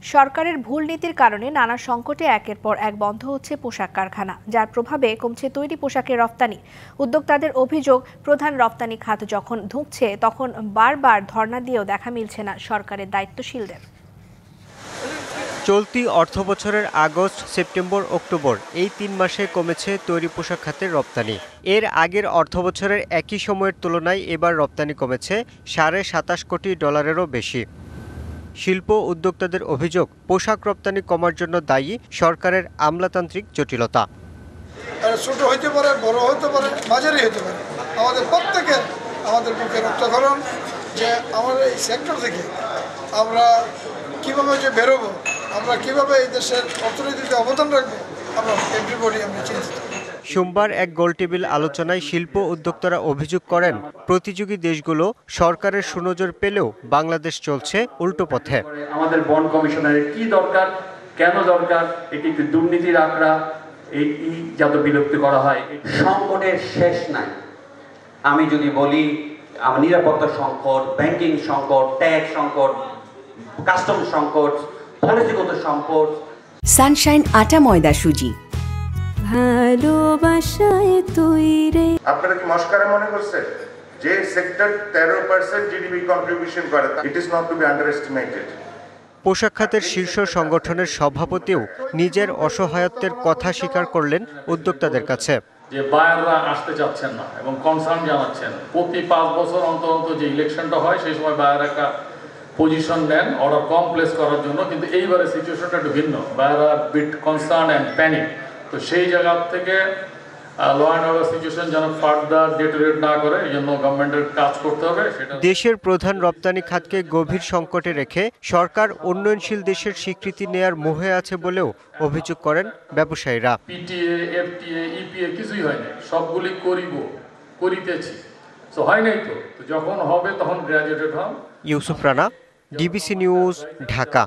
সরকারের ভুল নীতির কারণে নানা সংকটে একের পর এক বন্ধ হচ্ছে পোশাক কারখানা, যার প্রভাবে কমছে তৈরি পোশাকের রপ্তানি। উদ্যোক্তাদের অভিযোগ, প্রধান রপ্তানি খাত যখন ধুঁকছে তখন বারবার ধর্ণা দিয়েও দেখা মিলছে না সরকারের দায়িত্বশীলদের। চলতি অর্থবছরের আগস্ট, সেপ্টেম্বর, অক্টোবর এই ৩ মাসে কমেছে তৈরি পোশাক খাতের রপ্তানি। এর আগের অর্থবছরের একই সময়ের তুলনায় এবার রপ্তানি কমেছে $27.৫ কোটি বেশি। শিল্প উদ্যোক্তাদের অভিযোগ, পোশাক রপ্তানি কমার জন্য দায়ী সরকারের আমলাতান্ত্রিক জটিলতা। ছোট হইতে পারে, বড় হতে পারে, মাঝারি হতে পারে, আমাদের প্রত্যেকের আমাদের পক্ষে রক্তক্ষরণ যে আমাদের এই সেক্টর থেকে আমরা কীভাবে যে বেরোবো, আমরা কীভাবে এই দেশের অর্থনীতিতে অবদান রাখবো, আমরা এভরিবডি আমরা চিন্তিত। সোমবার এক গোলটেবিল আলোচনায় শিল্প উদ্যোক্তারা অভিযোগ করেন, প্রতিযোগী দেশগুলো সরকারের সুনজর পেলেও বাংলাদেশ চলছে উল্টো পথে। আমাদের বন্ড কমিশনারের কি দরকার, কেন দরকার, এটি একটি দুর্নীতির আখড়া, এই যত বিলুপ্ত করা হয়। সংকটের শেষ নাই। আমি যদি বলি আমার নিরাপত্তা সংকট, ব্যাংকিং সংকট, ট্যাক্স সংকট, কাস্টম সংকট, পলিসিগত সংকট। সানশাইন আটা ময়দা সুজি, ভালোবাসায় তৈরি। আপনারা কি মস্কারা মনে করছেন? যে সেক্টর 13% জিডিপি কন্ট্রিবিউশন করে, it is not to be underestimated. পোশাক খাতের শীর্ষ সংগঠনের সভাপতিও নিজের অসহায়ত্বের কথা স্বীকার করলেন উদ্যোক্তাদের কাছে। যে বায়াররা আসতে চাচ্ছেন না এবং কনসার্ন জানাচ্ছেন, প্রতি 5 বছর অন্তর অন্তর যে ইলেকশনটা হয় সেই সময় বায়ার একটা পজিশন নেন অর্ডার কম প্লেস করার জন্য, কিন্তু এইবারে সিচুয়েশনটা একটু ভিন্ন। বায়াররা বিট কনসার্ন অ্যান্ড প্যানিক। তো সেই জায়গা থেকে ল অ্যান্ড অর্ডার সিচুয়েশন যেন ফার্দার ডিটেরিয়েট না করে, এই জন্য গভর্নমেন্টের কাজ করতে হবে। দেশের প্রধান রপ্তানি খাতকে গভীর সংকটে রেখে সরকার উন্নয়নশীল দেশের স্বীকৃতি নেয়ার মোহে আছে বলেও অভিযোগ করেন ব্যবসায়ীরা। পিটিএ, এফটিএ, ইপিএ কিছুই হয়নি, সবগুলি করিতেছি, তো হয় নাই। তো যখন হবে তখন গ্র্যাজুয়েটেড হন। Yusuf Rana, DBC news, Dhaka.